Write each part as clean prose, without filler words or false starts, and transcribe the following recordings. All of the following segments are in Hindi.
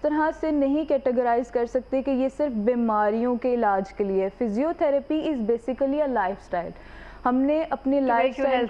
तरह से नहीं कैटेगराइज कर सकते कि ये सिर्फ बीमारियों के इलाज के लिए। Physiotherapy is basically a lifestyle. हमने अपने लाइफस्टाइल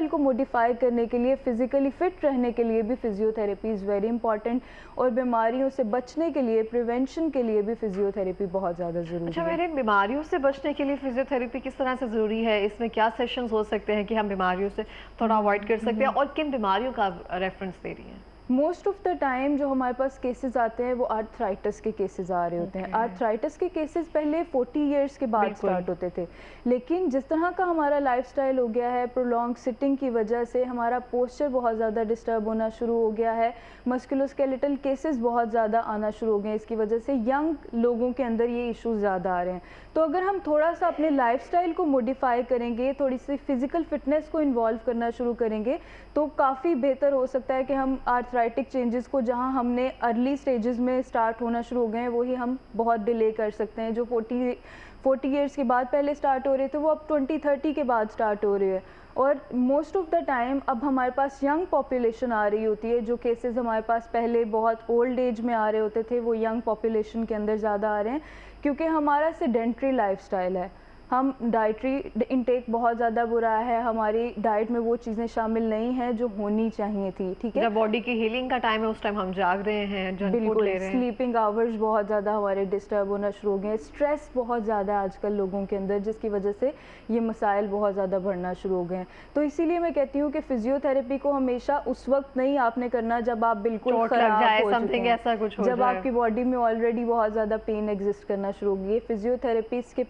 को मॉडिफाई करने के लिए, फिजिकली फिट रहने के लिए भी फिजियोथेरेपी इज़ वेरी इंपॉर्टेंट, और बीमारियों से बचने के लिए, प्रिवेंशन के लिए भी फिजियोथेरेपी बहुत ज़्यादा ज़रूरी है। अच्छा, मेरे बीमारियों से बचने के लिए फिजियोथेरेपी किस तरह से ज़रूरी है? इसमें क्या सेशंस हो सकते हैं कि हम बीमारियों से थोड़ा अवॉइड कर सकते हैं, और किन बीमारियों का रेफरेंस दे रही हैं? मोस्ट ऑफ द टाइम जो हमारे पास केसेस आते हैं वो आर्थराइटिस के केसेस आ रहे होते हैं। आर्थराइटिस के केसेस पहले 40 इयर्स के बाद स्टार्ट होते थे, लेकिन जिस तरह का हमारा लाइफस्टाइल हो गया है, प्रोलॉन्ग सिटिंग की वजह से हमारा पोस्चर बहुत ज़्यादा डिस्टर्ब होना शुरू हो गया है, मस्कुलोस्केलेटल केसेस बहुत ज़्यादा आना शुरू हो गए हैं। इसकी वजह से यंग लोगों के अंदर ये इश्यूज ज़्यादा आ रहे हैं। तो अगर हम थोड़ा सा अपने लाइफस्टाइल को मॉडिफाई करेंगे, थोड़ी सी फिजिकल फिटनेस को इन्वॉल्व करना शुरू करेंगे, तो काफ़ी बेहतर हो सकता है कि हम आर्थराइटिक चेंजेस को, जहां हमने अर्ली स्टेजेस में स्टार्ट होना शुरू हो गए हैं, वही हम बहुत डिले कर सकते हैं। जो 40 इयर्स के बाद पहले स्टार्ट हो रहे थे, वो अब 20-30 के बाद स्टार्ट हो रहे हैं। और मोस्ट ऑफ द टाइम अब हमारे पास यंग पॉपुलेशन आ रही होती है। जो केसेस हमारे पास पहले बहुत ओल्ड एज में आ रहे होते थे, वो यंग पॉपुलेशन के अंदर ज़्यादा आ रहे हैं, क्योंकि हमारा सेडेंट्री लाइफस्टाइल है। हम डाइटरी इनटेक बहुत ज़्यादा बुरा है, हमारी डाइट में वो चीज़ें शामिल नहीं हैं जो होनी चाहिए थी। ठीक है, जब बॉडी की हीलिंग का टाइम है उस टाइम हम जाग रहे हैं, जंक फूड ले रहे हैं। स्लीपिंग आवर्स बहुत ज़्यादा हमारे डिस्टर्ब होना शुरू हो गए हैं। स्ट्रेस बहुत ज़्यादा है आजकल लोगों के अंदर, जिसकी वजह से ये मसाइल बहुत ज़्यादा बढ़ना शुरू हो गए हैं। तो इसीलिए मैं कहती हूँ कि फिजियोथेरेपी को हमेशा उस वक्त नहीं आपने करना जब आप बिल्कुल खराब हो चुके हैं, ऐसा कुछ हो जब आपकी बॉडी में ऑलरेडी बहुत ज़्यादा पेन एग्जिस्ट करना शुरू हो गई है। फिजियोथेरेपिस्ट के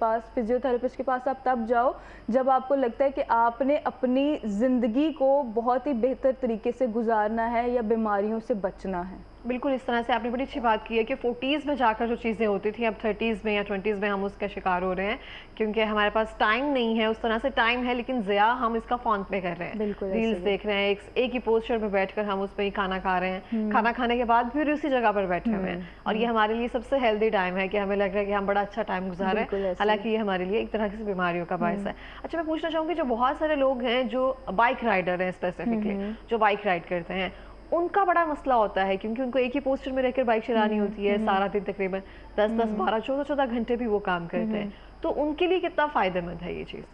पास आप तब जाओ जब आपको लगता है कि आपने अपनी ज़िंदगी को बहुत ही बेहतर तरीके से गुजारना है या बीमारियों से बचना है। बिल्कुल, इस तरह से आपने बड़ी अच्छी बात की है कि 40s में जाकर जो चीज़ें होती थी, अब 30s में या 20s में हम उसका शिकार हो रहे हैं, क्योंकि हमारे पास टाइम नहीं है। उस तरह से टाइम है, लेकिन ज़िया हम इसका फ़ोन पे कर रहे हैं, रील्स देख रहे हैं, एक ही पोस्चर में बैठकर हम उस पर ही खाना खा रहे हैं, खाना खाने के बाद फिर उसी जगह पर बैठे हुए हैं, और ये हमारे लिए सबसे हेल्दी टाइम है कि हमें लग रहा है कि हम बड़ा अच्छा टाइम गुजार रहे हैं, हालांकि ये हमारे लिए एक तरह की बीमारियों का बायस है। अच्छा, मैं पूछना चाहूँगी, जो बहुत सारे लोग हैं जो बाइक राइडर हैं, स्पेसिफिकली जो बाइक राइड करते हैं, उनका बड़ा मसला होता है, क्योंकि उनको एक ही पोस्टर में रहकर बाइक चलानी होती है सारा दिन, तकरीबन 10-10, 12, 14 घंटे भी वो काम करते हैं। तो उनके लिए कितना फ़ायदेमंद है ये चीज़?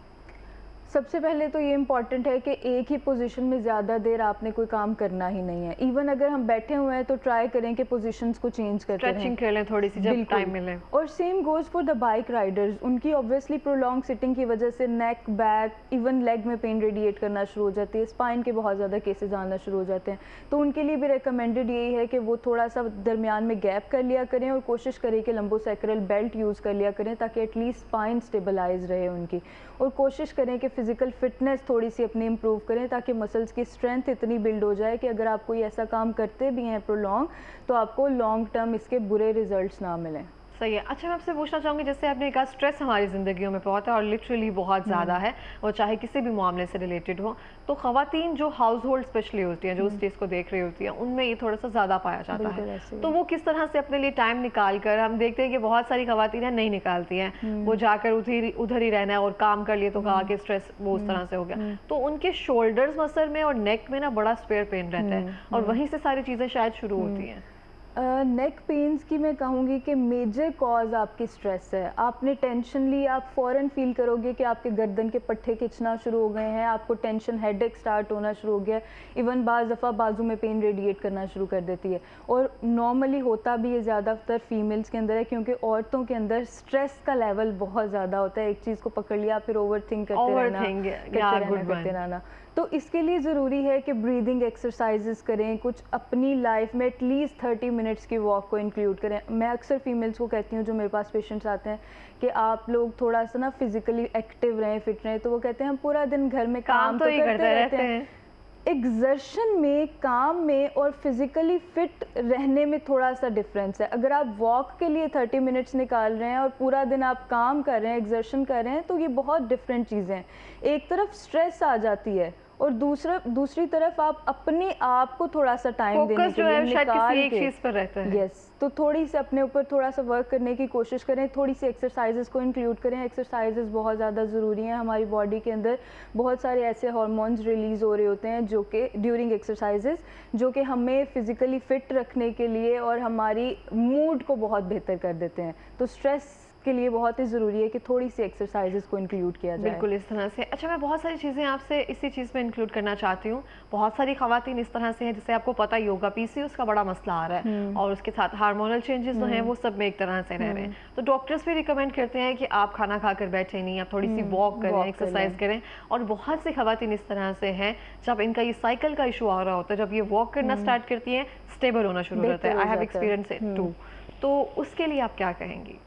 सबसे पहले तो ये इम्पॉर्टेंट है कि एक ही पोजीशन में ज़्यादा देर आपने कोई काम करना ही नहीं है। इवन अगर हम बैठे हुए हैं तो ट्राई करें कि पोजीशंस को चेंज करते रहें, स्ट्रेचिंग कर लें थोड़ी सी जब टाइम मिले। और same goes for the bike Riders. उनकी ऑब्वियसली प्रोलॉन्ग सिटिंग की वजह से नेक, बैक, इवन लेग में पेन रेडिएट करना शुरू हो जाती है, स्पाइन के बहुत ज़्यादा केसेस आना शुरू हो जाते हैं। तो उनके लिए भी रिकमेंडेड यही है कि वो थोड़ा सा दरमियान में गैप कर लिया करें, और कोशिश करें कि लंबोसेक्रल बेल्ट यूज़ कर लिया करें, ताकि एटलीस्ट स्पाइन स्टेबलाइज रहे उनकी। और कोशिश करें कि फ़िज़िकल फिटनेस थोड़ी सी अपनी इम्प्रूव करें, ताकि मसल्स की स्ट्रेंथ इतनी बिल्ड हो जाए कि अगर आप कोई ऐसा काम करते भी हैं प्रोलॉन्ग, तो आपको लॉन्ग टर्म इसके बुरे रिजल्ट्स ना मिलें। सही है। अच्छा, मैं आपसे पूछना चाहूँगी, जैसे आपने कहा स्ट्रेस हमारी ज़िंदगियों में बहुत है, और लिटरली बहुत ज़्यादा है, और चाहे किसी भी मामले से रिलेटेड हो, तो ख़वातीन जो हाउस होल्ड स्पेशली होती हैं, जो उस चीज़ को देख रही होती हैं, उनमें ये थोड़ा सा ज़्यादा पाया जाता है। तो वो किस तरह से अपने लिए टाइम निकाल कर, हम देखते हैं कि बहुत सारी ख़वातीन हैं नहीं निकालती हैं, वो जाकर उधर ही रहना है, और काम कर लिए तो कहा कि स्ट्रेस वो उस तरह से हो गया, तो उनके शोल्डर्स मसल में और नेक में ना बड़ा स्पेयर पेन रहता है, और वहीं से सारी चीज़ें शायद शुरू होती हैं। नेक पेन्स की मैं कहूँगी कि मेजर कॉज आपकी स्ट्रेस है। आपने टेंशन ली, आप फ़ौरन फील करोगे कि आपके गर्दन के पट्टे खिंचना शुरू हो गए हैं, आपको टेंशन, हेडेक स्टार्ट होना शुरू हो गया, इवन बाज़ दफ़ा बाजू में पेन रेडिएट करना शुरू कर देती है। और नॉर्मली होता भी ये ज़्यादातर फीमेल्स के अंदर है, क्योंकि औरतों के अंदर स्ट्रेस का लेवल बहुत ज़्यादा होता है। एक चीज़ को पकड़ लिया, फिर ओवर थिंक करते रहना। तो इसके लिए ज़रूरी है कि ब्रीदिंग एक्सरसाइजेस करें, कुछ अपनी लाइफ में एटलीस्ट 30 मिनट्स की वॉक को इंक्लूड करें। मैं अक्सर फीमेल्स को कहती हूँ जो मेरे पास पेशेंट्स आते हैं कि आप लोग थोड़ा सा ना फिजिकली एक्टिव रहें, फिट रहें, तो वो कहते हैं हम पूरा दिन घर में काम तो करते रहते हैं। एग्जर्शन में, काम में और फिज़िकली फ़िट रहने में थोड़ा सा डिफरेंस है। अगर आप वॉक के लिए 30 मिनट्स निकाल रहे हैं और पूरा दिन आप काम कर रहे हैं, एग्जर्शन कर रहे हैं, तो ये बहुत डिफरेंट चीज़ें हैं। एक तरफ स्ट्रेस आ जाती है और दूसरी तरफ आप अपने आप को थोड़ा सा टाइम देने के लिए निकाल एक चीज पर रहता है। यस, तो थोड़ी सी अपने ऊपर थोड़ा सा वर्क करने की कोशिश करें, थोड़ी सी एक्सरसाइजेस को इंक्लूड करें। एक्सरसाइजेस बहुत ज़्यादा ज़रूरी हैं। हमारी बॉडी के अंदर बहुत सारे ऐसे हार्मोन्स रिलीज़ हो रहे होते हैं जो कि ड्यूरिंग एक्सरसाइजेस, जो कि हमें फिज़िकली फ़िट रखने के लिए और हमारी मूड को बहुत बेहतर कर देते हैं। तो स्ट्रेस के लिए बहुत ही ज़रूरी है कि थोड़ी सी एक्सरसाइजेस को इंक्लूड किया जाए। बिल्कुल इस तरह से। अच्छा, मैं बहुत सारी चीज़ें आपसे इसी चीज़ में इंक्लूड करना चाहती हूँ। बहुत सारी ख़वातीन इस तरह से हैं, जैसे आपको पता ही होगा पीसीओएस का बड़ा मसला आ रहा है और उसके साथ हार्मोनल चेंजेस जो हैं वो सब में एक तरह से रह रहे हैं। तो डॉक्टर्स भी रिकमेंड करते हैं कि आप खाना खाकर बैठे नहीं, आप थोड़ी सी वॉक करें, एक्सरसाइज करें। और बहुत सी ख़वातीन इस तरह से हैं, जब इनका ये साइकिल का इशू आ रहा होता है, जब ये वॉक करना स्टार्ट करती हैं, स्टेबल होना शुरू होता है। I have experience it too. तो उसके लिए आप क्या कहेंगी?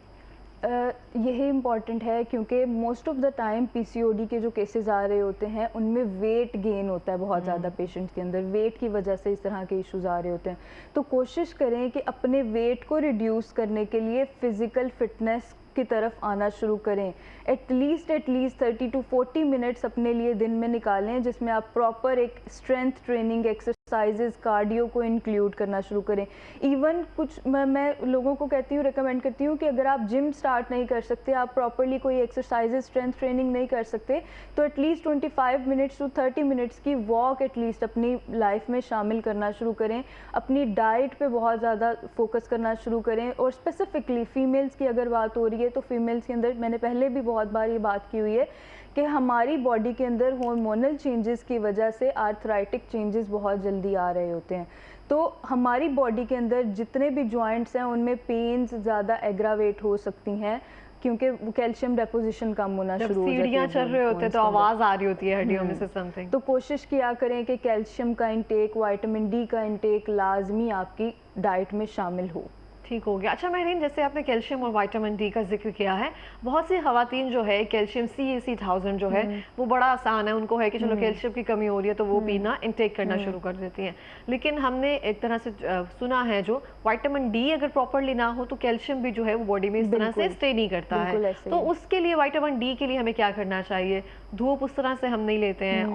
यही इम्पॉर्टेंट है क्योंकि most of the time PCOD के जो केसेस आ रहे होते हैं उनमें वेट गेन होता है बहुत ज़्यादा पेशेंट्स के अंदर। वेट की वजह से इस तरह के इश्यूज आ रहे होते हैं। तो कोशिश करें कि अपने वेट को रिड्यूस करने के लिए फ़िज़िकल फिटनेस की तरफ आना शुरू करें। एटलीस्ट 30 to 40 मिनट्स अपने लिए दिन में निकालें, जिसमें आप प्रॉपर एक स्ट्रेंथ ट्रेनिंग एक्सरसाइजेज, कार्डियो को इंक्लूड करना शुरू करें। इवन कुछ मैं लोगों को कहती हूँ, रिकमेंड करती हूँ कि अगर आप जिम स्टार्ट नहीं कर सकते, आप प्रॉपरली कोई एक्सरसाइजेज, स्ट्रेंथ ट्रेनिंग नहीं कर सकते, तो एटलीस्ट 25 मिनट्स to 30 मिनट्स की वॉक एटलीस्ट अपनी लाइफ में शामिल करना शुरू करें। अपनी डाइट पे बहुत ज़्यादा फोकस करना शुरू करें। और स्पेसिफिकली फीमेल्स की अगर बात हो रही है तो फीमेल्स के अंदर मैंने पहले भी बहुत बार ये बात की हुई है कि हमारी बॉडी के अंदर हार्मोनल चेंजेस की वजह से आर्थराइटिक चेंजेस बहुत जल्दी आ रहे होते हैं। तो हमारी बॉडी के अंदर जितने भी जॉइंट्स हैं उनमें पेन्स ज़्यादा एग्रावेट हो सकती हैं क्योंकि कैल्शियम डेपोजिशन कम होना शुरू हो जाती है। सीढ़ियाँ चढ़ रहे होते हैं तो आवाज़ आ रही होती है हड्डियों में से समथिंग। तो कोशिश किया करें कि कैल्शियम का इंटेक, विटामिन डी का इंटेक लाजमी आपकी डाइट में शामिल हो। ठीक हो गया। अच्छा महरीन, जैसे आपने कैल्शियम और विटामिन डी का जिक्र किया है, बहुत सी खवातीन जो है कैल्शियम CAC-1000 जो है वो बड़ा आसान है, उनको है कि चलो कैल्शियम की कमी हो रही है तो वो पीना इनटेक करना शुरू कर देती हैं। लेकिन हमने एक तरह से सुना है जो विटामिन डी अगर प्रॉपरली ना हो तो कैल्शियम भी जो है वो बॉडी में इस तरह से स्टे नहीं करता है। तो उसके लिए विटामिन डी के लिए हमें क्या करना चाहिए? धूप उस तरह से हम नहीं लेते हैं,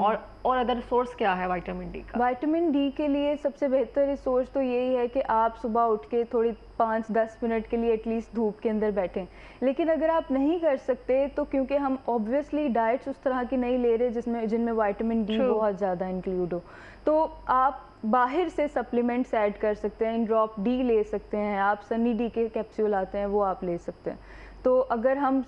और अदर सोर्स क्या है विटामिन डी का? विटामिन डी के लिए सबसे बेहतर रिसोर्स तो यही है कि आप सुबह उठ के थोड़ी 5-10 मिनट के लिए एटलीस्ट धूप के अंदर बैठें। लेकिन अगर आप नहीं कर सकते तो क्योंकि हम ऑब्वियसली डाइट्स उस तरह की नहीं ले रहे जिनमें विटामिन डी बहुत ज़्यादा इंक्लूड हो, तो आप बाहर से सप्लीमेंट्स ऐड कर सकते हैं। ड्रॉप डी ले सकते हैं आप, सनी डी के कैप्सूल आते हैं वो आप ले सकते हैं। तो अगर हम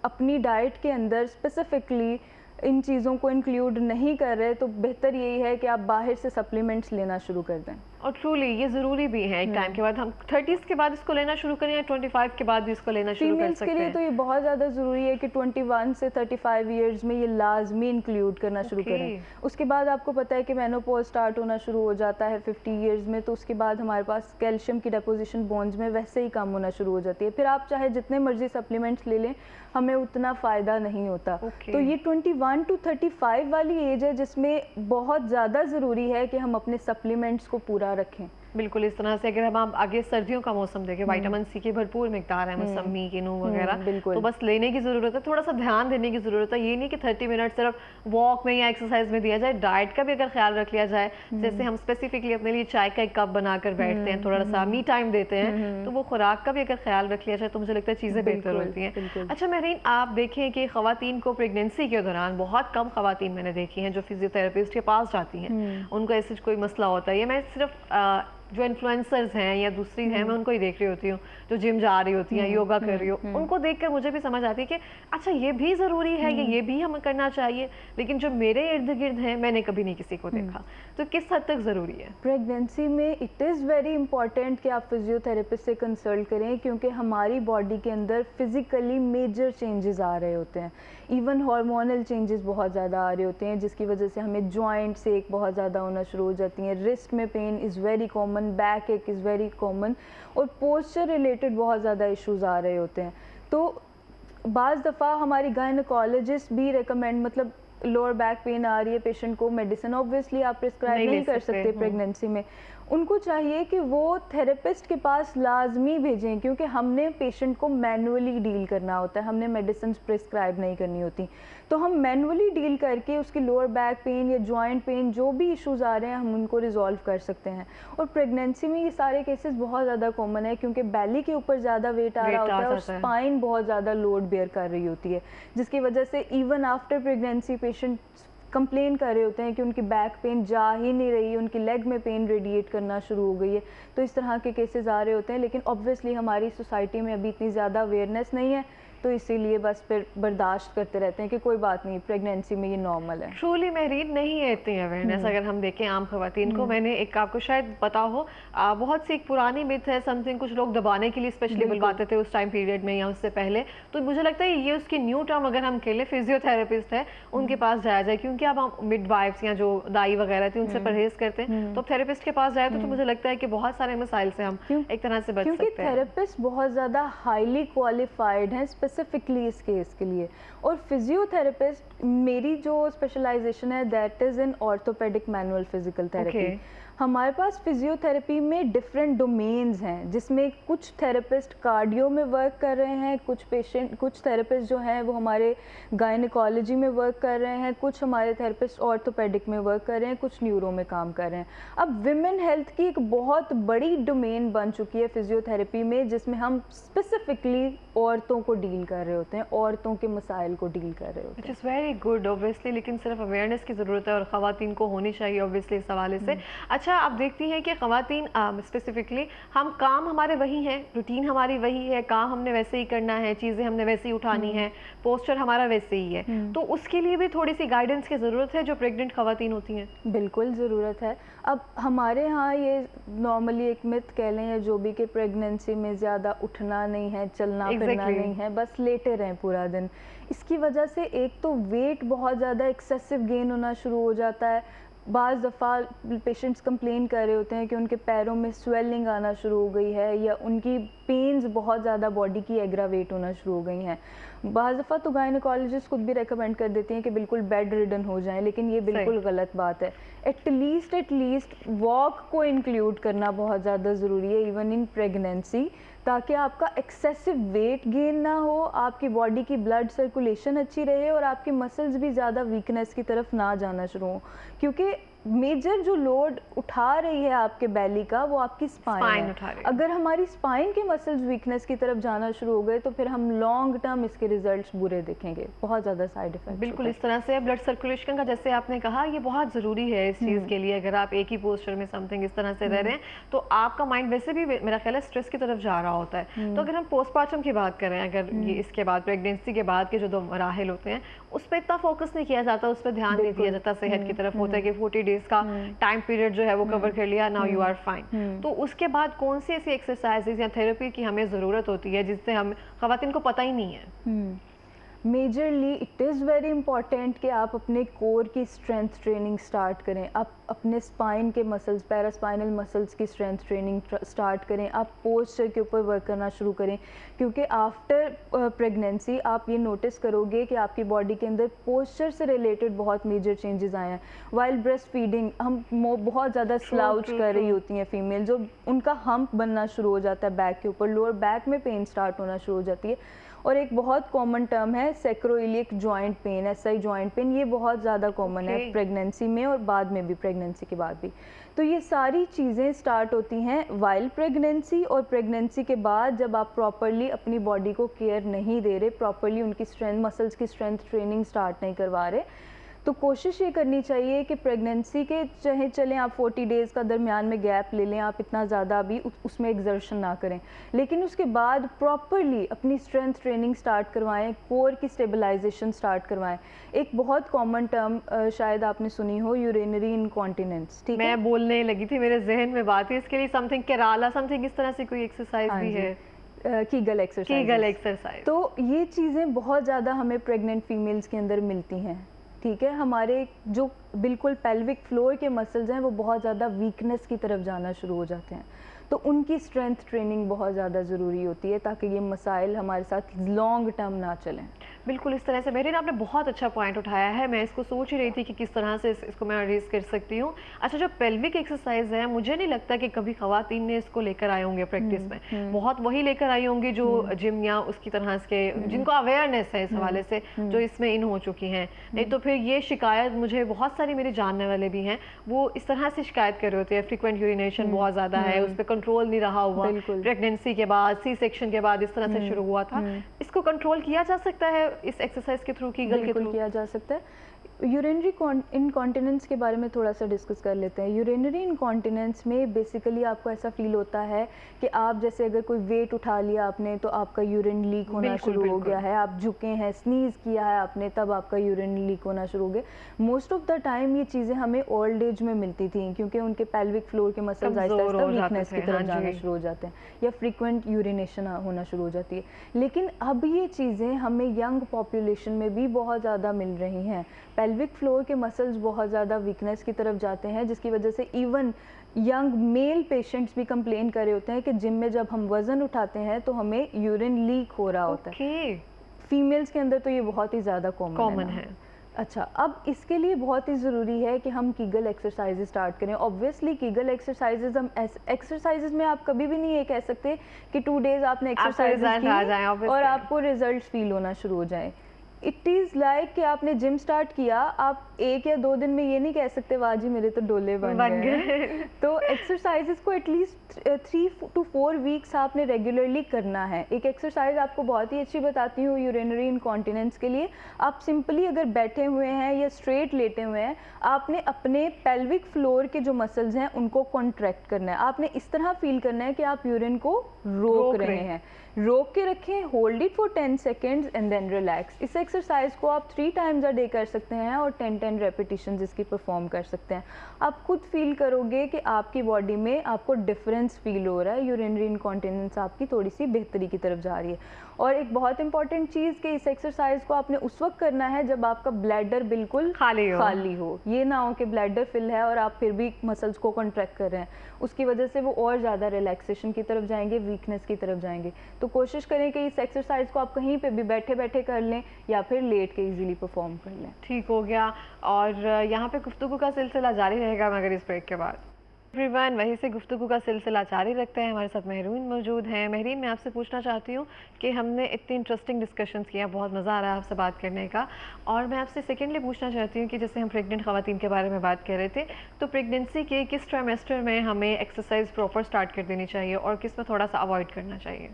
अपनी डाइट के अंदर स्पेसिफिकली इन चीज़ों को इंक्लूड नहीं कर रहे तो बेहतर यही है कि आप बाहर से सप्लीमेंट्स लेना शुरू कर दें। और ट्रूली ये ज़रूरी भी है एक टाइम के बाद, हम 30s के बाद इसको लेना शुरू करें या 25 के बाद भी इसको लेना शुरू कर सकते हैं? के लिए तो ये बहुत ज़्यादा ज़रूरी है कि 21 से 35 ईयर्स में ये लाजमी इंक्लूड करना शुरू करें। उसके बाद आपको पता है कि मेनोपॉज स्टार्ट होना शुरू हो जाता है 50 ईयर्स में, तो उसके बाद हमारे पास कैल्शियम की डिपोजिशन बोन्स में वैसे ही कम होना शुरू हो जाती है। फिर आप चाहे जितने मर्जी सप्लीमेंट्स ले लें, हमें उतना फ़ायदा नहीं होता। तो ये 21 to 35 वाली एज है जिसमें बहुत ज़्यादा ज़रूरी है कि हम अपने सप्लीमेंट्स को पूरा रखें। बिल्कुल इस तरह से। अगर हम आगे सर्दियों का मौसम देखें, विटामिन सी की भरपूर मिकदार है, मौसमी, किनू वगैरह, तो बस लेने की ज़रूरत है, थोड़ा सा ध्यान देने की ज़रूरत है। ये नहीं कि 30 मिनट सिर्फ वॉक में या एक्सरसाइज में दिया जाए, डाइट का भी अगर ख्याल रख लिया जाए, जैसे हम स्पेसिफिकली अपने लिए चाय का एक कप बनाकर बैठते हैं, थोड़ा सा मी टाइम देते हैं, तो वो खुराक का भी अगर ख्याल रख लिया जाए तो मुझे लगता है चीज़ें बेहतर होती हैं। अच्छा महरीन, आप देखें कि खवातीन को प्रेगनेंसी के दौरान, बहुत कम खवातीन मैंने देखी हैं जो फिजियोथेरेपिस्ट के पास जाती हैं, उनको ऐसे कोई मसला होता है। ये मैं सिर्फ जो इन्फ्लुएंसर्स हैं या दूसरी हैं मैं उनको ही देख रही होती हूँ जो जिम जा रही होती हैं, योगा कर रही हो, उनको देखकर मुझे भी समझ आती है कि अच्छा ये भी ज़रूरी है, ये भी हमें करना चाहिए। लेकिन जो मेरे इर्द गिर्द हैं मैंने कभी नहीं किसी को देखा। तो किस हद तक ज़रूरी है? प्रेगनेंसी में इट इज़ वेरी इंपॉर्टेंट कि आप फिजियोथेरेपिस्ट से कंसल्ट करें, क्योंकि हमारी बॉडी के अंदर फिज़िकली मेजर चेंजेस आ रहे होते हैं। इवन हार्मोनल चेंजेस बहुत ज़्यादा आ रहे होते हैं जिसकी वजह से हमें जॉइंट्स एक बहुत ज़्यादा होना शुरू हो जाती हैं। रिस्ट में pain is very common, backache is very common, और पोस्चर रिलेटेड बहुत ज़्यादा इश्यूज आ रहे होते हैं। तो बाज़ दफ़ा हमारी गायनेकोलॉजिस्ट भी रेकमेंड, मतलब लोअर बैक पेन आ रही है पेशेंट को, मेडिसिन ऑब्वियसली आप प्रिस्क्राइब नहीं कर सकते प्रेगनेंसी में, उनको चाहिए कि वो थेरेपिस्ट के पास लाजमी भेजें, क्योंकि हमने पेशेंट को मैनुअली डील करना होता है, हमने मेडिसिन प्रिस्क्राइब नहीं करनी होती। तो हम मैनुअली डील करके उसकी लोअर बैक पेन या जॉइंट पेन जो भी इश्यूज़ आ रहे हैं हम उनको रिजॉल्व कर सकते हैं। और प्रेगनेंसी में ये सारे केसेस बहुत ज़्यादा कॉमन है, क्योंकि बेली के ऊपर ज़्यादा वेट आ रहा होता है और स्पाइन बहुत ज़्यादा लोड बेयर कर रही होती है, जिसकी वजह से even after pregnancy patient complain कर रहे होते हैं कि उनकी बैक पेन जा ही नहीं रही, उनकी लेग में पेन रेडिएट करना शुरू हो गई है। तो इस तरह के केसेस आ रहे होते हैं, लेकिन ऑब्वियसली हमारी सोसाइटी में अभी इतनी ज़्यादा अवेयरनेस नहीं है, तो इसीलिए बस फिर बर्दाश्त करते रहते हैं कि कोई बात नहीं, प्रेगनेंसी में ये नॉर्मल है। ट्रूली मेरीन नहीं है इतनी अवेयरनेस अगर हम देखें आम खवातीन को। मैंने एक आपको शायद पता हो बहुत सी एक पुरानी मिथ है, समथिंग कुछ लोग दबाने के लिए स्पेशली बुलवाते थे उस टाइम पीरियड में या उससे पहले। तो मुझे लगता है ये उसकी न्यू टर्म अगर हम खेलें, फिजियोथेरेपिस्ट है उनके पास जाया जाए, क्योंकि अब हम मिडवाइफ्स या जो दाई वगैरह थी उनसे परहेज करते हैं, तो थेरेपिस्ट के पास जाए तो मुझे लगता है कि बहुत सारे मसाइल से हम एक तरह से बच सकते हैं, क्योंकि थेरेपिस्ट बहुत ज़्यादा हाईली क्वालिफाइड हैं स्पेसिफिकली इस केस के लिए। और फिजियोथेरेपिस्ट, मेरी जो स्पेशलाइजेशन है that is in orthopaedic manual physical therapy. हमारे पास फिजियोथेरेपी में डिफरेंट डोमेन्स हैं, जिसमें कुछ थेरेपिस्ट कार्डियो में वर्क कर रहे हैं, कुछ थेरेपिस्ट जो हैं वो हमारे गायनेकोलॉजी में वर्क कर रहे हैं, कुछ हमारे थेरेपिस्ट ऑर्थोपेडिक में वर्क कर रहे हैं, कुछ न्यूरो में काम कर रहे हैं। अब विमेन हेल्थ की एक बहुत बड़ी डोमेन बन चुकी है फिजियोथेरेपी में, जिसमें हम स्पेसिफिकली औरतों को डील कर रहे होते हैं, औरतों के मसाइल को डील कर रहे होते हैं। It is very good obviously, लेकिन सिर्फ अवेयरनेस की ज़रूरत है और ख़वातीन को होनी चाहिए ऑब्वियसली इस हवाले से। अच्छा, आप देखती हैं कि ख़वातीन स्पेसिफिकली हम काम हमारे वही हैं, रूटीन हमारी वही है, काम हमने वैसे ही करना है, चीज़ें हमने वैसे ही उठानी है, पोस्चर हमारा वैसे ही है, तो उसके लिए भी थोड़ी सी गाइडेंस की ज़रूरत है जो प्रेग्नेंट ख़वातीन होती हैं। बिल्कुल ज़रूरत है। अब हमारे यहाँ ये नॉर्मली एक मिथ कह लें या जो भी, कि प्रेगनेंसी में ज़्यादा उठना नहीं है, चलना फिरना नहीं है, बस लेटे रहें पूरा दिन। इसकी वजह से एक तो वेट बहुत ज़्यादा एक्सेसिव गेन होना शुरू हो जाता है। बाज़ दफ़ा पेशेंट्स कंप्लेन कर रहे होते हैं कि उनके पैरों में स्वेलिंग आना शुरू हो गई है, या उनकी पेन्स बहुत ज़्यादा बॉडी की एग्रावेट होना शुरू हो गई हैं। बाज़ दफ़ा तो गायनेकोलॉजिस्ट खुद भी रेकमेंड कर देती हैं कि बिल्कुल बेड रिडन हो जाएं, लेकिन ये बिल्कुल गलत बात है। एटलीस्ट वॉक को इंक्लूड करना बहुत ज़्यादा ज़रूरी है इवन इन प्रेगनेंसी, ताकि आपका एक्सेसिव वेट गेन ना हो, आपकी बॉडी की ब्लड सर्कुलेशन अच्छी रहे और आपकी मसल्स भी ज़्यादा वीकनेस की तरफ ना जाना शुरू हो, क्योंकि मेजर जो लोड उठा रही है आपके बेली का वो आपकी स्पाइन है। अगर हमारी स्पाइन के मसल्स वीकनेस की तरफ जाना शुरू हो गए तो फिर हम लॉन्ग टर्म इसके रिजल्ट्स बुरे देखेंगे, बहुत ज़्यादा साइड इफेक्ट। बिल्कुल इस तरह से ब्लड सर्कुलेशन का, जैसे आपने कहा, ये बहुत ज़रूरी है इस चीज़ के लिए। अगर आप एक ही पोस्चर में समथिंग इस तरह से रह रहे हैं तो आपका माइंड वैसे भी मेरा ख्याल है स्ट्रेस की तरफ जा रहा होता है। तो अगर हम पोस्टमार्टम की बात करें, अगर ये इसके बाद प्रेगनेंसी के बाद के जो 2 मराहिल होते हैं उस पर इतना फोकस नहीं किया जाता, उस पर ध्यान नहीं दिया जाता, सेहत की तरफ होता है कि 40 डेज का टाइम पीरियड जो है वो कवर कर लिया, नाउ यू आर फाइन। तो उसके बाद कौन सी ऐसी एक्सरसाइजेज या थेरेपी की हमें ज़रूरत होती है जिससे हम ख़वातीन को पता ही नहीं है? Majorly it is very important कि आप अपने कोर की स्ट्रेंथ ट्रेनिंग स्टार्ट करें, आप अपने स्पाइन के मसल्स, पैरास्पाइनल मसल्स की स्ट्रेंथ ट्रेनिंग स्टार्ट करें, आप पोस्चर के ऊपर वर्क करना शुरू करें, क्योंकि आफ्टर प्रेगनेंसी आप ये नोटिस करोगे कि आपकी बॉडी के अंदर पोस्चर से रिलेटेड बहुत मेजर चेंजेस आए हैं। वाइल ब्रेस्ट फीडिंग हम बहुत ज़्यादा स्लाउच कर रही होती हैं फीमेल, जो उनका हम्प बनना शुरू हो जाता है बैक के ऊपर, लोअर बैक में पेन स्टार्ट होना शुरू हो जाती है। और एक बहुत कॉमन टर्म है sacroiliac joint pain, SI joint pain, ये बहुत ज़्यादा कॉमन है प्रेगनेंसी में और बाद में भी, प्रेगनेंसी के बाद भी। तो ये सारी चीज़ें स्टार्ट होती हैं वाइल प्रेगनेंसी, और प्रेगनेंसी के बाद जब आप प्रॉपरली अपनी बॉडी को केयर नहीं दे रहे, प्रॉपरली उनकी स्ट्रेंथ, मसल्स की स्ट्रेंथ ट्रेनिंग स्टार्ट नहीं करवा रहे, तो कोशिश ये करनी चाहिए कि प्रेगनेंसी के चाहे चलें आप 40 डेज़ का दरमियान में गैप ले लें, आप इतना ज़्यादा भी उसमें एक्सर्शन ना करें, लेकिन उसके बाद प्रॉपरली अपनी स्ट्रेंथ ट्रेनिंग स्टार्ट करवाएं, कोर की स्टेबलाइजेशन स्टार्ट करवाएं। एक बहुत कॉमन टर्म शायद आपने सुनी हो, यूरिनरी इनकॉन्टिनेंस, ठीक है, मैं बोलने लगी थी, मेरे जहन में बात है, इसके लिए समथिंग केराला समथिंग इस तरह से कोई एक्सरसाइज भी है? Kegel exercise. तो ये चीज़ें बहुत ज़्यादा हमें प्रेग्नेंट फीमेल्स के अंदर मिलती हैं, ठीक है। हमारे जो बिल्कुल पेल्विक फ्लोर के मसल्स हैं वो बहुत ज़्यादा वीकनेस की तरफ जाना शुरू हो जाते हैं, तो उनकी स्ट्रेंथ ट्रेनिंग बहुत ज़्यादा ज़रूरी होती है ताकि ये मसाइल हमारे साथ लॉन्ग टर्म ना चलें। बिल्कुल इस तरह से मेरे ना आपने बहुत अच्छा पॉइंट उठाया है, मैं इसको सोच ही रही थी कि किस तरह से इसको मैं रेज कर सकती हूँ। अच्छा, जो पेल्विक एक्सरसाइज है, मुझे नहीं लगता कि कभी खवातीन ने इसको लेकर आए होंगे प्रैक्टिस में, बहुत वही लेकर आई होंगी जो जिम या उसकी तरह के जिनको अवेयरनेस है इस हवाले से, जो इसमें इन हो चुकी हैं। नहीं तो फिर ये शिकायत मुझे बहुत सारी मेरे जानने वाले भी हैं, वो इस तरह से शिकायत कर रहे होते हैं, फ्रीक्वेंट यूरिनेशन बहुत ज़्यादा है, उस पर कंट्रोल नहीं रहा हुआ, प्रेगनेंसी के बाद, सी सेक्शन के बाद इस तरह से शुरू हुआ था। इसको कंट्रोल किया जा सकता है इस एक्सरसाइज के थ्रू, कीगल के थ्रू? किया जा सकता है। यूरिनरी इनकॉन्टिनेंस के बारे में थोड़ा सा डिस्कस कर लेते हैं। यूरिनरी इनकॉन्टिनेंस में बेसिकली आपको ऐसा फील होता है कि आप जैसे अगर कोई वेट उठा लिया आपने तो आपका यूरिन लीक होना शुरू हो गया है, आप झुके हैं, स्नीज किया है आपने, तब आपका यूरिन लीक होना शुरू हो गया। मोस्ट ऑफ द टाइम ये चीज़ें हमें ओल्ड एज में मिलती थी, क्योंकि उनके पेल्विक फ्लोर के मसल्स आहिस्ता आहिस्ता वीकनेस की तरफ जाना शुरू हो जाते हैं या फ्रीक्वेंट यूरिनेशन होना शुरू हो जाती है। लेकिन अब ये चीज़ें हमें यंग पॉपुलेशन में भी बहुत ज़्यादा मिल रही हैं। पेल्विक फ्लोर के मसल्स बहुत ज़्यादा वीकनेस की तरफ जाते हैं, जिसकी वजह से इवन यंग मेल पेशेंट्स भी कंप्लेन कर रहे होते हैं कि जिम में जब हम वज़न उठाते हैं तो हमें यूरिन लीक हो रहा होता है। फीमेल्स के अंदर तो ये बहुत ही ज़्यादा कॉमन है। अच्छा, अब इसके लिए बहुत ही ज़रूरी है कि हम कीगल एक्सरसाइजेज स्टार्ट करें। ऑब्वियसली कीगल एक्सरसाइजेज एक्सरसाइजेज में आप कभी भी नहीं ये कह सकते कि 2 डेज आपने एक्सरसाइज की और आपको रिजल्ट फील होना शुरू हो जाए। इट इज़ लाइक कि आपने जिम स्टार्ट किया, आप 1 या 2 दिन में ये नहीं कह सकते वाह जी मेरे तो डोले बन गए। तो एक्सरसाइजेस को एटलीस्ट 3 to 4 वीक्स आपने रेगुलरली करना है। एक एक्सरसाइज आपको बहुत ही अच्छी बताती हूँ यूरिनरी इनकॉन्टिनेंस के लिए। आप सिंपली अगर बैठे हुए हैं या स्ट्रेट लेटे हुए हैं, आपने अपने पेल्विक फ्लोर के जो मसल्स हैं उनको कॉन्ट्रैक्ट करना है। आपने इस तरह फील करना है कि आप यूरिन को रोक रहे हैं। रोक के रखें, hold it for 10 seconds and then relax. इस एक्सरसाइज को आप 3 टाइम्स अ डे कर सकते हैं और 10 रेपिटेशन इसकी परफॉर्म कर सकते हैं। आप खुद फील करोगे कि आपकी बॉडी में आपको डिफरेंस फील हो रहा है, यूरिनरी इनकॉन्टिनेंस आपकी थोड़ी सी बेहतरी की तरफ जा रही है। और एक बहुत इंपॉर्टेंट चीज़ कि इस एक्सरसाइज को आपने उस वक्त करना है जब आपका ब्लैडर बिल्कुल खाली हो। ये ना हो कि ब्लैडर फिल है और आप फिर भी मसल्स को कॉन्ट्रैक्ट कर रहे हैं, उसकी वजह से वो और ज़्यादा रिलैक्सेशन की तरफ जाएंगे, वीकनेस की तरफ जाएंगे। तो कोशिश करें कि इस एक्सरसाइज को आप कहीं पे भी बैठे बैठे कर लें या फिर लेट के इजीली परफॉर्म कर लें। ठीक हो गया। और यहाँ पे गुफ्तगू का सिलसिला जारी रहेगा मगर इस ब्रेक के बाद। एवरीवन, वहीं से गुफ्तगू का सिलसिला जारी रखते हैं। हमारे साथ महरीन मौजूद हैं। महरीन, मैं आपसे पूछना चाहती हूँ कि हमने इतनी इंटरेस्टिंग डिस्कशंस किया, बहुत मज़ा आ रहा है आपसे बात करने का। और मैं आपसे सेकेंडली पूछना चाहती हूँ कि जैसे हम प्रेग्नेंट ख़वातीन के बारे में बात कर रहे थे, तो प्रेगनेंसी के किस ट्राइमेस्टर में हमें एक्सरसाइज प्रॉपर स्टार्ट कर देनी चाहिए और किस में थोड़ा सा अवॉइड करना चाहिए?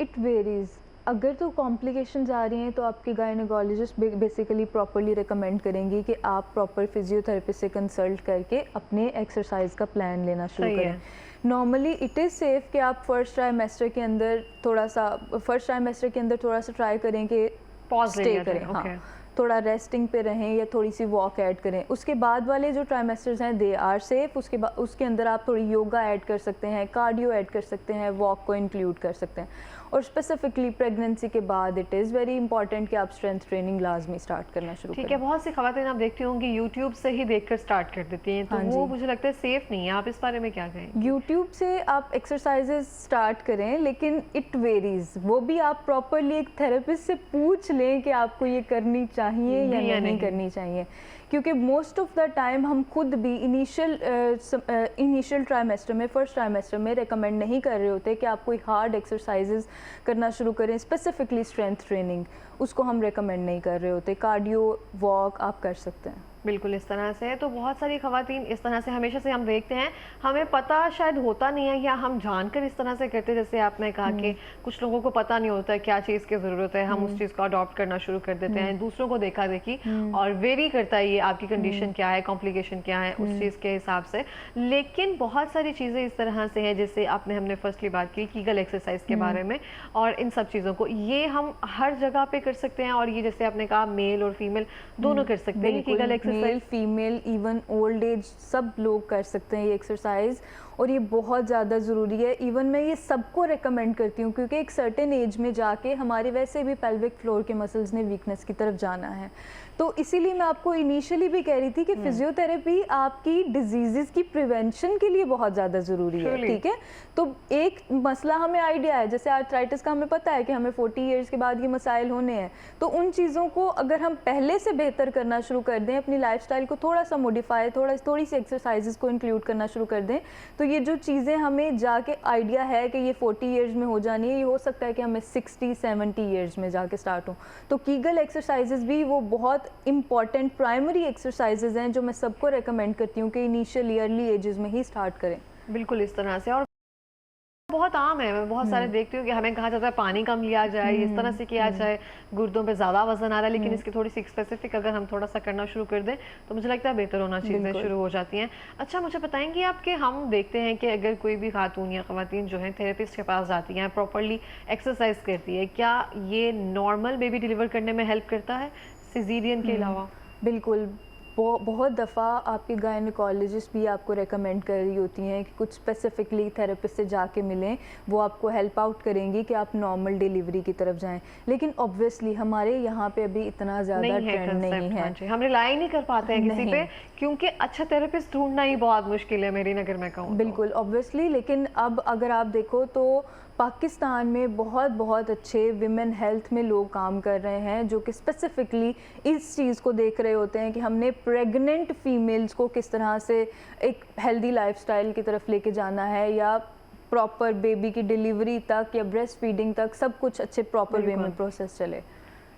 It varies. अगर तो कॉम्प्लिकेशंस आ रही हैं तो आपकी गायनेकोलॉजिस्ट बेसिकली प्रॉपरली रिकमेंड करेंगी कि आप प्रॉपर फिजियोथेरेपिस्ट से कंसल्ट करके अपने एक्सरसाइज का प्लान लेना शुरू करें। नॉर्मली इट इज़ सेफ़ कि आप फर्स्ट ट्राइमेस्टर के अंदर थोड़ा सा ट्राई करें कि स्टे करें, हाँ, थोड़ा रेस्टिंग पे रहें या थोड़ी सी वॉक ऐड करें। उसके बाद वाले जो ट्राइमेस्टर्स हैं दे आर सेफ। उसके अंदर आप थोड़ी योगा ऐड कर सकते हैं, कार्डियो ऐड कर सकते हैं, वॉक को इंक्लूड कर सकते हैं। और स्पेसिफिकली प्रेगनेंसी के बाद इट इज़ वेरी इंपॉर्टेंट कि आप स्ट्रेंथ ट्रेनिंग लाजमी स्टार्ट करना शुरू करें। ठीक है, बहुत सी ख़वातीन आप देखती होंगी यूट्यूब से ही देखकर स्टार्ट कर देती हैं, तो वो मुझे लगता है सेफ़ नहीं है। आप इस बारे में क्या कहें? यूट्यूब से आप एक्सरसाइजेज स्टार्ट करें, लेकिन इट वेरीज़। वो भी आप प्रॉपरली एक थेरेपिस्ट से पूछ लें कि आपको ये करनी चाहिए या नहीं करनी चाहिए, क्योंकि मोस्ट ऑफ द टाइम हम खुद भी इनिशियल ट्राइमेस्टर में, फर्स्ट ट्राइमेस्टर में रिकमेंड नहीं कर रहे होते कि आप कोई हार्ड एक्सरसाइजेज करना शुरू करें। स्पेसिफिकली स्ट्रेंथ ट्रेनिंग उसको हम रिकमेंड नहीं कर रहे होते। कार्डियो, वॉक आप कर सकते हैं। बिल्कुल इस तरह से। तो बहुत सारी ख़वातीन इस तरह से हमेशा से हम देखते हैं, हमें पता शायद होता नहीं है या हम जानकर इस तरह से करते हैं। जैसे आपने कहा कि कुछ लोगों को पता नहीं होता है क्या चीज़ की ज़रूरत है, हम उस चीज़ को अडॉप्ट करना शुरू कर देते हैं, दूसरों को देखा देखी, और वेरी करता है ये आपकी कंडीशन क्या है, कॉम्प्लिकेशन क्या है, उस चीज़ के हिसाब से। लेकिन बहुत सारी चीज़ें इस तरह से हैं, जैसे हमने फर्स्टली बात की कीगल एक्सरसाइज के बारे में, और इन सब चीज़ों को ये हम हर जगह पे कर सकते हैं। और ये जैसे आपने कहा मेल और फीमेल दोनों कर सकते हैं Kegel exercise, male female even old age सब लोग कर सकते हैं ये एक्सरसाइज। और ये बहुत ज़्यादा ज़रूरी है। इवन मैं ये सबको रेकमेंड करती हूँ, क्योंकि एक सर्टेन एज में जाके हमारे वैसे भी पेल्विक फ्लोर के मसल्स ने वीकनेस की तरफ जाना है। तो इसीलिए मैं आपको इनिशियली भी कह रही थी कि फिजियोथेरेपी आपकी डिजीज़ की प्रिवेंशन के लिए बहुत ज़्यादा ज़रूरी है, ठीक है। तो एक मसला हमें आइडिया है, जैसे आर्थराइटिस का हमें पता है कि हमें 40 ईयर्स के बाद ये मसाइल होने हैं, तो उन चीज़ों को अगर हम पहले से बेहतर करना शुरू कर दें, अपनी लाइफस्टाइल को थोड़ा सा मॉडिफाई, थोड़ी सी एक्सरसाइजेस को इंक्लूड करना शुरू कर दें, तो ये जो चीज़ें हमें जाके आइडिया है कि ये 40 ईयर्स में हो जानी है, ये हो सकता है कि हमें 60-70 ईयर्स में जाके स्टार्ट हो। तो कीगल एक्सरसाइजेस भी वो बहुत इंपॉर्टेंट प्राइमरी एक्सरसाइजेज हैं जो मैं सबको रेकमेंड करती हूँ कि इनिशियल अर्ली एजेस में ही स्टार्ट करें। बिल्कुल इस तरह से, और बहुत आम है, मैं बहुत सारे देखती हूँ कि हमें कहा जाता है पानी कम लिया जाए, इस तरह से किया जाए, गुर्दों पे ज़्यादा वजन आ रहा है, लेकिन इसकी थोड़ी सी स्पेसिफिक अगर हम थोड़ा सा करना शुरू कर दें तो मुझे लगता है बेहतर होना, चीज़ें शुरू हो जाती हैं। अच्छा, मुझे बताएंगी आप कि हम देखते हैं कि अगर कोई भी खातून या ख़वातीन जो है थेरेपिस्ट के पास जाती हैं, प्रॉपरली एक्सरसाइज करती है, क्या ये नॉर्मल बेबी डिलीवर करने में हेल्प करता है सिजेरियन के अलावा? बिल्कुल, बहुत दफ़ा आपकी गायनेकोलॉजिस्ट भी आपको रेकमेंड कर रही होती हैं कि कुछ स्पेसिफिकली थेरेपिस्ट से जाके मिलें, वो आपको हेल्प आउट करेंगी कि आप नॉर्मल डिलीवरी की तरफ जाएं। लेकिन ऑब्वियसली हमारे यहाँ पे अभी इतना ज़्यादा ट्रेंड नहीं है, हम रिलाई नहीं कर पाते हैं किसी पे, क्योंकि अच्छा थेरेपिस्ट ढूंढना ही बहुत मुश्किल है मेरी नज़र में कहूँ। बिल्कुल ऑब्वियसली, लेकिन अब अगर आप देखो तो पाकिस्तान में बहुत अच्छे विमेन हेल्थ में लोग काम कर रहे हैं जो कि स्पेसिफिकली इस चीज़ को देख रहे होते हैं कि हमने प्रेग्नेंट फीमेल्स को किस तरह से एक हेल्दी लाइफस्टाइल की तरफ लेके जाना है, या प्रॉपर बेबी की डिलीवरी तक या ब्रेस्ट फीडिंग तक सब कुछ अच्छे प्रॉपर वे में प्रोसेस चले।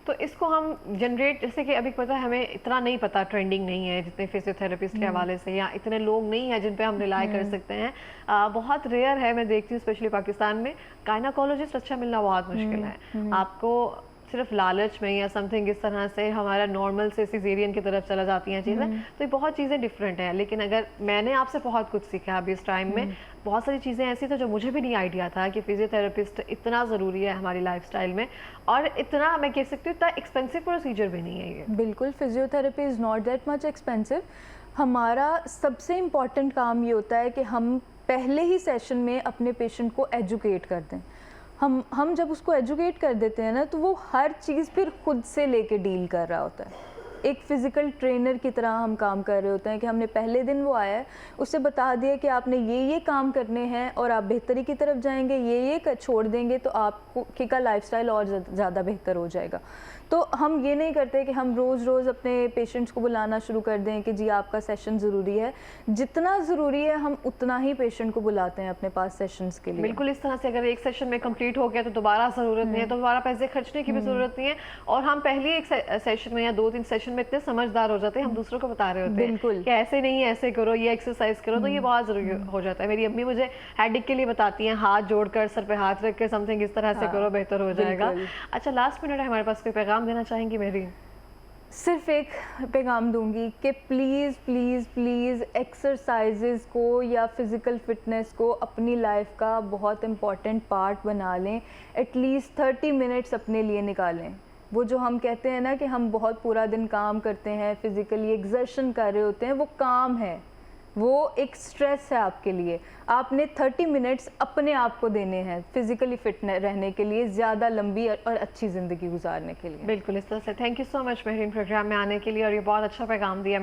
तो इसको हम जनरेट, जैसे कि अभी पता है हमें इतना नहीं पता, ट्रेंडिंग नहीं है जितने फिजियोथेरेपिस्ट के हवाले से, या इतने लोग नहीं हैं जिन पे हम रिलाई कर सकते हैं, बहुत रेयर है। मैं देखती हूँ स्पेशली पाकिस्तान में गायनेकोलॉजिस्ट अच्छा मिलना बहुत मुश्किल है। आपको सिर्फ लालच में या समथिंग इस तरह से हमारा नॉर्मल से सिजेरियन की तरफ चला जाती हैं चीज़ें, तो ये बहुत चीज़ें डिफरेंट हैं। लेकिन अगर मैंने आपसे बहुत कुछ सीखा अभी इस टाइम में, बहुत सारी चीज़ें ऐसी थी जो मुझे भी नहीं आइडिया था कि फिजियोथेरेपिस्ट इतना ज़रूरी है हमारी लाइफस्टाइल में, और इतना मैं कह सकती हूँ इतना एक्सपेंसिव प्रोसीजर भी नहीं है ये। बिल्कुल, physiotherapy is not that much expensive. हमारा सबसे इम्पॉर्टेंट काम ये होता है कि हम पहले ही सेशन में अपने पेशेंट को एजुकेट कर दें। हम जब उसको एजुकेट कर देते हैं ना, तो वो हर चीज़ फिर खुद से लेके डील कर रहा होता है। एक फ़िज़िकल ट्रेनर की तरह हम काम कर रहे होते हैं कि हमने पहले दिन वो आया है, उससे बता दिया कि आपने ये काम करने हैं और आप बेहतरी की तरफ जाएंगे, ये छोड़ देंगे तो आपको का लाइफस्टाइल और ज़्यादा बेहतर हो जाएगा। तो हम ये नहीं करते कि हम रोज़ अपने पेशेंट्स को बुलाना शुरू कर दें कि जी आपका सेशन ज़रूरी है। जितना ज़रूरी है हम उतना ही पेशेंट को बुलाते हैं अपने पास सेशंस के लिए। बिल्कुल इस तरह से, अगर एक सेशन में कंप्लीट हो गया तो दोबारा ज़रूरत नहीं है, तो दोबारा पैसे खर्चने की भी ज़रूरत नहीं है। और हम पहले एक सेशन में या 2-3 सेशन में इतने समझदार हो जाते हैं, हम दूसरों को बता रहे होते हैं कि ऐसे नहीं, ऐसे करो, ये एक्सरसाइज करो, तो ये बहुत ज़रूरी हो जाता है। मेरी अम्मी मुझे हेडेक के लिए बताती हैं, हाथ जोड़कर सर पे हाथ रख कर समथिंग इस तरह से करो, बेहतर हो जाएगा। अच्छा, लास्ट मिनट है हमारे पास, कोई पैगाम देना चाहेंगी मेरी? सिर्फ एक पैगाम दूंगी कि प्लीज़ एक्सरसाइजेज़ को या फिज़िकल फिटनेस को अपनी लाइफ का बहुत इम्पॉर्टेंट पार्ट बना लें। एटलीस्ट 30 मिनट्स अपने लिए निकालें। वो जो हम कहते हैं ना कि हम बहुत पूरा दिन काम करते हैं, फिज़िकली एक्सर्शन कर रहे होते हैं, वो काम है, वो एक स्ट्रेस है आपके लिए। आपने 30 मिनट्स अपने आप को देने हैं फिजिकली फिट रहने के लिए, ज़्यादा लंबी और अच्छी ज़िंदगी गुजारने के लिए। बिल्कुल इस तरह से। Thank you so much Mehreen programme में आने के लिए, और ये बहुत अच्छा पैगाम दिया।